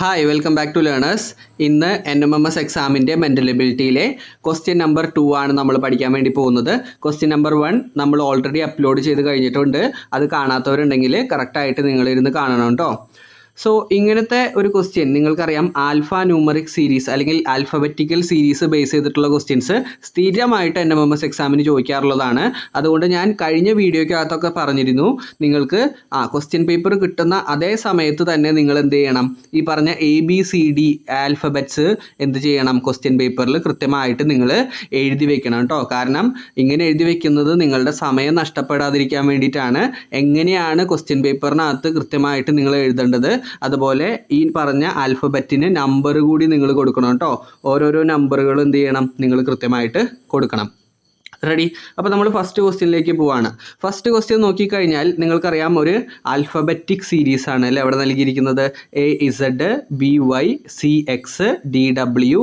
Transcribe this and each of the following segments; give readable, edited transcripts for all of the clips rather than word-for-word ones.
Hi welcome back to learners. ഇന്ന് NMMS എക്സാമിൻ്റെ mental എബിലിറ്റിയിലെ ക്വസ്റ്റ്യൻ നമ്പർ 2 ആണ് നമ്മൾ പഠിക്കാൻ വേണ്ടി പോകുന്നത്. ക്വസ്റ്റ്യൻ നമ്പർ 1 നമ്മൾ ഓൾറെഡി അപ്ലോഡ് ചെയ്ത് കഴിഞ്ഞിട്ടുണ്ട്. അത് കാണാത്തവരുണ്ടെങ്കിൽ കറക്റ്റായിട്ട് നിങ്ങളിരുന്ന് കാണണം കേട്ടോ. സോ ഇങ്ങനത്തെ ഒരു ക്വസ്റ്റ്യൻ നിങ്ങൾക്കറിയാം, ആൽഫ ന്യൂമറിക് സീരീസ് അല്ലെങ്കിൽ ആൽഫബറ്റിക്കൽ സീരീസ് ബേസ് ചെയ്തിട്ടുള്ള ക്വസ്റ്റ്യൻസ് സ്ഥിരമായിട്ട് NMMS എക്സാമിന് ചോദിക്കാറുള്ളതാണ്. അതുകൊണ്ട് ഞാൻ കഴിഞ്ഞ വീഡിയോയ്ക്കകത്തൊക്കെ പറഞ്ഞിരുന്നു, നിങ്ങൾക്ക് ക്വസ്റ്റ്യൻ പേപ്പർ കിട്ടുന്ന അതേ സമയത്ത് തന്നെ നിങ്ങൾ എന്ത് ചെയ്യണം, ഈ പറഞ്ഞ ABCD ആൽഫബറ്റ്സ് എന്ത് ചെയ്യണം, ക്വസ്റ്റ്യൻ പേപ്പറിൽ കൃത്യമായിട്ട് നിങ്ങൾ എഴുതി വെക്കണം കേട്ടോ. കാരണം ഇങ്ങനെ എഴുതി വെക്കുന്നത് നിങ്ങളുടെ സമയം നഷ്ടപ്പെടാതിരിക്കാൻ വേണ്ടിയിട്ടാണ്. എങ്ങനെയാണ് ക്വസ്റ്റ്യൻ പേപ്പറിനകത്ത് കൃത്യമായിട്ട് നിങ്ങൾ എഴുതേണ്ടത്, അതുപോലെ ഈ പറഞ്ഞ ആൽഫബറ്റിന് നമ്പർ കൂടി നിങ്ങൾ കൊടുക്കണം കേട്ടോ. ഓരോരോ നമ്പറുകൾ എന്ത് ചെയ്യണം, നിങ്ങൾ കൃത്യമായിട്ട് കൊടുക്കണം. റെഡി? അപ്പോൾ നമ്മൾ ഫസ്റ്റ് ക്വസ്റ്റ്യനിലേക്ക് പോവാണ്. ഫസ്റ്റ് ക്വസ്റ്റ്യൻ നോക്കിക്കഴിഞ്ഞാൽ നിങ്ങൾക്കറിയാം, ഒരു ആൽഫബറ്റിക് സീരീസ് ആണ് അല്ലേ അവിടെ നൽകിയിരിക്കുന്നത്. AZ BY CX DW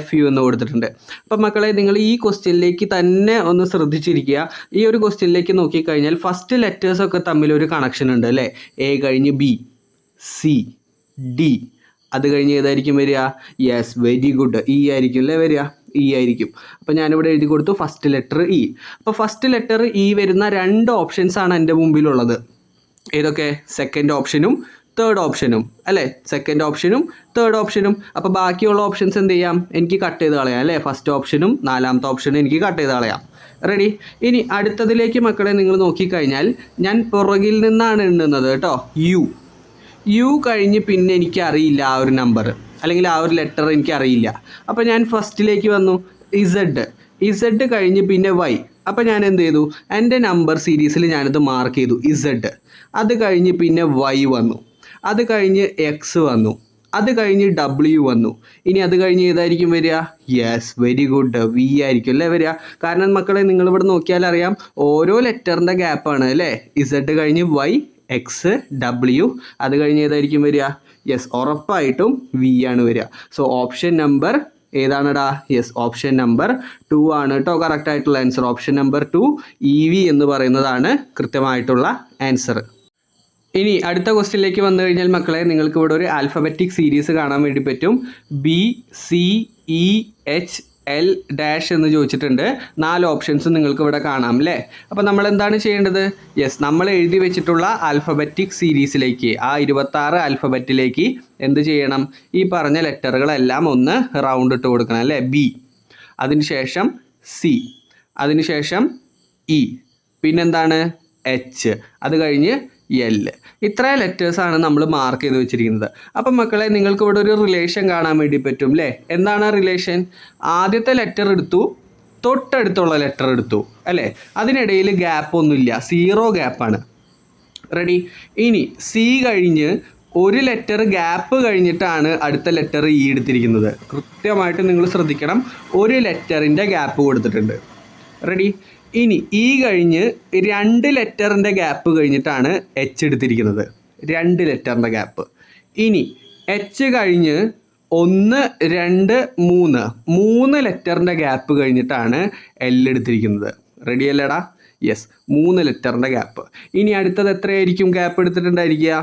FU എന്ന് കൊടുത്തിട്ടുണ്ട്. അപ്പം മക്കളെ, നിങ്ങൾ ഈ ക്വസ്റ്റ്യനിലേക്ക് തന്നെ ഒന്ന് ശ്രദ്ധിച്ചിരിക്കുക. ഈ ഒരു ക്വസ്റ്റ്യനിലേക്ക് നോക്കിക്കഴിഞ്ഞാൽ ഫസ്റ്റ് ലെറ്റേഴ്സൊക്കെ തമ്മിൽ ഒരു കണക്ഷൻ ഉണ്ട് അല്ലേ. A കഴിഞ്ഞ് B, C, D, അത് കഴിഞ്ഞ് ഏതായിരിക്കും വരിക? യെസ്, വെരി ഗുഡ്, E ആയിരിക്കും അല്ലേ വരിക. E ആയിരിക്കും. അപ്പോൾ ഞാനിവിടെ എഴുതി കൊടുത്തു ഫസ്റ്റ് ലെറ്റർ E. അപ്പോൾ ഫസ്റ്റ് ലെറ്റർ E വരുന്ന രണ്ട് ഓപ്ഷൻസ് ആണ് എൻ്റെ മുമ്പിലുള്ളത്. ഏതൊക്കെ? സെക്കൻഡ് ഓപ്ഷനും തേർഡ് ഓപ്ഷനും അല്ലേ. സെക്കൻഡ് ഓപ്ഷനും തേർഡ് ഓപ്ഷനും. അപ്പോൾ ബാക്കിയുള്ള ഓപ്ഷൻസ് എന്ത് ചെയ്യാം, എനിക്ക് കട്ട് ചെയ്ത് കളയാം അല്ലേ. ഫസ്റ്റ് ഓപ്ഷനും നാലാമത്തെ ഓപ്ഷനും എനിക്ക് കട്ട് ചെയ്ത് കളയാം. റെഡി? ഇനി അടുത്തതിലേക്ക് മക്കളെ നിങ്ങൾ നോക്കിക്കഴിഞ്ഞാൽ ഞാൻ പുറകിൽ നിന്നാണ് എണ്ണുന്നത് കേട്ടോ. യു കഴിഞ്ഞ് പിന്നെ എനിക്ക് അറിയില്ല ആ ഒരു നമ്പർ അല്ലെങ്കിൽ ആ ഒരു ലെറ്റർ എനിക്ക് അറിയില്ല. അപ്പോൾ ഞാൻ ഫസ്റ്റിലേക്ക് വന്നു. ഇസഡ് കഴിഞ്ഞ് പിന്നെ Y. അപ്പോൾ ഞാൻ എന്ത് ചെയ്തു, എൻ്റെ നമ്പർ സീരീസിൽ ഞാനത് മാർക്ക് ചെയ്തു Z. അത് കഴിഞ്ഞ് പിന്നെ Y വന്നു, അത് കഴിഞ്ഞ് X വന്നു, അത് കഴിഞ്ഞ് W വന്നു. ഇനി അത് കഴിഞ്ഞ് ഏതായിരിക്കും വരിക? യെസ്, വെരി ഗുഡ്, V ആയിരിക്കും അല്ലേ വരിക. കാരണം മക്കളെ, നിങ്ങളിവിടെ നോക്കിയാൽ അറിയാം, ഓരോ ലെറ്ററിൻ്റെ ഗ്യാപ്പാണ് അല്ലേ. Z കഴിഞ്ഞ് Y, X, W, അത് കഴിഞ്ഞ് ഏതായിരിക്കും വരിക? യെസ്, ഉറപ്പായിട്ടും V ആണ് വരിക. സോ ഓപ്ഷൻ നമ്പർ ഏതാണെടാ? യെസ്, ഓപ്ഷൻ നമ്പർ 2 ആണ് കേട്ടോ കറക്റ്റ് ആയിട്ടുള്ള ആൻസർ. ഓപ്ഷൻ നമ്പർ 2 EV എന്ന് പറയുന്നതാണ് കൃത്യമായിട്ടുള്ള ആൻസർ. ഇനി അടുത്ത ക്വസ്റ്റ്യനിലേക്ക് വന്നു കഴിഞ്ഞാൽ മക്കളെ, നിങ്ങൾക്ക് ഇവിടെ ഒരു ആൽഫബറ്റിക് സീരീസ് കാണാൻ വേണ്ടി പറ്റും. BCEHL എന്ന് ചോദിച്ചിട്ടുണ്ട്. 4 ഓപ്ഷൻസ് നിങ്ങൾക്ക് ഇവിടെ കാണാം അല്ലേ. അപ്പോൾ നമ്മൾ എന്താണ് ചെയ്യേണ്ടത്? യെസ്, നമ്മൾ എഴുതി വെച്ചിട്ടുള്ള ആൽഫബറ്റിക് സീരീസിലേക്ക്, ആ 26 ആൽഫബറ്റിലേക്ക് എന്ത് ചെയ്യണം, ഈ പറഞ്ഞ ലെറ്ററുകളെല്ലാം ഒന്ന് റൗണ്ട് ഇട്ട് കൊടുക്കണം അല്ലേ. B, അതിനുശേഷം C, അതിനുശേഷം E, പിന്നെന്താണ് H, അത് കഴിഞ്ഞ് L. ഇത്ര ലെറ്റേഴ്സാണ് നമ്മൾ മാർക്ക് ചെയ്ത് വെച്ചിരിക്കുന്നത്. അപ്പം മക്കളെ, നിങ്ങൾക്ക് ഇവിടെ ഒരു റിലേഷൻ കാണാൻ വേണ്ടി പറ്റും അല്ലേ. എന്താണ് ആ റിലേഷൻ? ആദ്യത്തെ ലെറ്റർ എടുത്തു, തൊട്ടടുത്തുള്ള ലെറ്റർ എടുത്തു അല്ലേ. അതിനിടയിൽ ഗ്യാപ്പ് ഒന്നുമില്ല, 0 ഗ്യാപ്പാണ്. റെഡി? ഇനി C കഴിഞ്ഞ് ഒരു ലെറ്റർ ഗ്യാപ്പ് കഴിഞ്ഞിട്ടാണ് അടുത്ത ലെറ്റർ E എടുത്തിരിക്കുന്നത്. കൃത്യമായിട്ട് നിങ്ങൾ ശ്രദ്ധിക്കണം, ഒരു ലെറ്ററിൻ്റെ ഗ്യാപ്പ് കൊടുത്തിട്ടുണ്ട്. റെഡി? ഇനി E കഴിഞ്ഞ് 2 ലെറ്ററിൻ്റെ ഗ്യാപ്പ് കഴിഞ്ഞിട്ടാണ് H എടുത്തിരിക്കുന്നത്. 2 ലെറ്ററിൻ്റെ ഗ്യാപ്പ്. ഇനി H കഴിഞ്ഞ് 1, 2, 3 ലെറ്ററിൻ്റെ ഗ്യാപ്പ് കഴിഞ്ഞിട്ടാണ് L എടുത്തിരിക്കുന്നത്. റെഡി അല്ലേടാ? യെസ്, 3 ലെറ്ററിൻ്റെ ഗ്യാപ്പ്. ഇനി അടുത്തത് എത്രയായിരിക്കും ഗ്യാപ്പ് എടുത്തിട്ടുണ്ടായിരിക്കുക?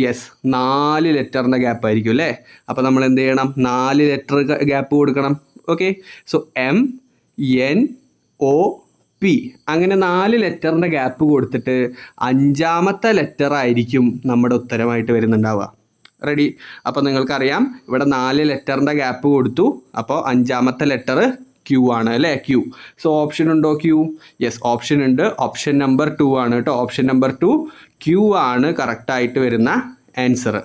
യെസ്, 4 ലെറ്ററിൻ്റെ ഗ്യാപ്പ് ആയിരിക്കും അല്ലേ. അപ്പോൾ നമ്മൾ എന്ത് ചെയ്യണം, 4 ലെറ്റർ ഗ്യാപ്പ് കൊടുക്കണം. ഓക്കെ, സോ MNO P, അങ്ങനെ 4 ലെറ്ററിൻ്റെ ഗ്യാപ്പ് കൊടുത്തിട്ട് 5ാമത്തെ ലെറ്റർ ആയിരിക്കും നമ്മുടെ ഉത്തരമായിട്ട് വരുന്നുണ്ടാവുക. റെഡി? അപ്പോൾ നിങ്ങൾക്കറിയാം, ഇവിടെ 4 ലെറ്ററിൻ്റെ ഗ്യാപ്പ് കൊടുത്തു. അപ്പോൾ 5ാമത്തെ ലെറ്റർ Q ആണ് അല്ലേ, Q. സോ ഓപ്ഷൻ ഉണ്ടോ Q? യെസ്, ഓപ്ഷൻ ഉണ്ട്. ഓപ്ഷൻ നമ്പർ 2 ആണ് കേട്ടോ. ഓപ്ഷൻ നമ്പർ 2 Q ആണ് കറക്റ്റായിട്ട് വരുന്ന ആൻസർ.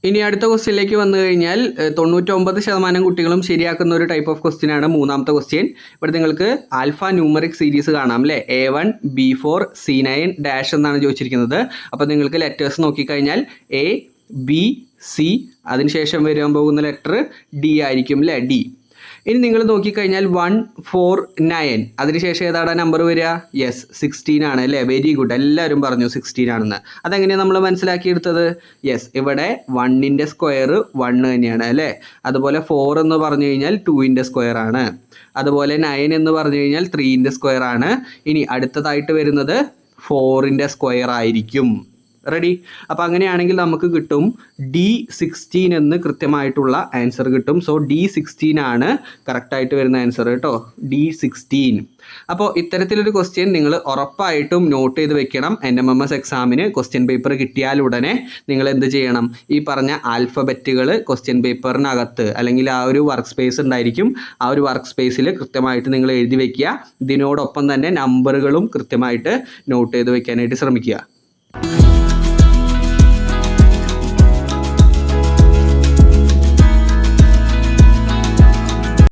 ഇനി അടുത്ത ക്വസ്റ്റ്യനിലേക്ക് വന്നു കഴിഞ്ഞാൽ 99% കുട്ടികളും ശരിയാക്കുന്ന ഒരു ടൈപ്പ് ഓഫ് ക്വസ്റ്റ്യൻ ആണ് മൂന്നാമത്തെ ക്വസ്റ്റ്യൻ. ഇവിടെ നിങ്ങൾക്ക് ആൽഫ ന്യൂമറിക് സീരീസ് കാണാം അല്ലേ. A1 B4 C9 എന്നാണ് ചോദിച്ചിരിക്കുന്നത്. അപ്പോൾ നിങ്ങൾക്ക് ലെറ്റേഴ്സ് നോക്കിക്കഴിഞ്ഞാൽ A, B, C, അതിനുശേഷം വരാൻ പോകുന്ന ലെറ്റർ D ആയിരിക്കും അല്ലേ, D. ഇനി നിങ്ങൾ നോക്കിക്കഴിഞ്ഞാൽ 1, 4, 9, അതിനുശേഷം ഏതാണ് നമ്പർ വരിക? യെസ്, 16 ആണ് അല്ലേ. വെരി ഗുഡ്, എല്ലാവരും പറഞ്ഞു 16 ആണെന്ന്. അതെങ്ങനെയാണ് നമ്മൾ മനസ്സിലാക്കിയെടുത്തത്? യെസ്, ഇവിടെ 1ൻ്റെ സ്ക്വയർ 1 തന്നെയാണ് അല്ലേ. അതുപോലെ 4 എന്ന് പറഞ്ഞു കഴിഞ്ഞാൽ 2ൻ്റെ സ്ക്വയർ ആണ്. അതുപോലെ 9 എന്ന് പറഞ്ഞു കഴിഞ്ഞാൽ 3ൻ്റെ സ്ക്വയർ ആണ്. ഇനി അടുത്തതായിട്ട് വരുന്നത് 4ൻ്റെ സ്ക്വയർ ആയിരിക്കും. റെഡി? അപ്പോൾ അങ്ങനെയാണെങ്കിൽ നമുക്ക് കിട്ടും D16 എന്ന് കൃത്യമായിട്ടുള്ള ആൻസർ കിട്ടും. സോ D16 ആണ് കറക്റ്റായിട്ട് വരുന്ന ആൻസർ കേട്ടോ, D16. അപ്പോൾ ഇത്തരത്തിലൊരു ക്വസ്റ്റ്യൻ നിങ്ങൾ ഉറപ്പായിട്ടും നോട്ട് ചെയ്ത് വെക്കണം. NMMS എക്സാമിന് ക്വസ്റ്റ്യൻ പേപ്പർ കിട്ടിയാൽ ഉടനെ നിങ്ങൾ എന്ത് ചെയ്യണം, ഈ പറഞ്ഞ ആൽഫബറ്റുകൾ ക്വസ്റ്റ്യൻ പേപ്പറിനകത്ത് അല്ലെങ്കിൽ ആ ഒരു വർക്ക് സ്പേസ് ഉണ്ടായിരിക്കും, ആ ഒരു വർക്ക് സ്പേസിൽ കൃത്യമായിട്ട് നിങ്ങൾ എഴുതി വെക്കുക. ഇതിനോടൊപ്പം തന്നെ നമ്പറുകളും കൃത്യമായിട്ട് നോട്ട് ചെയ്ത് വെക്കാനായിട്ട് ശ്രമിക്കുക.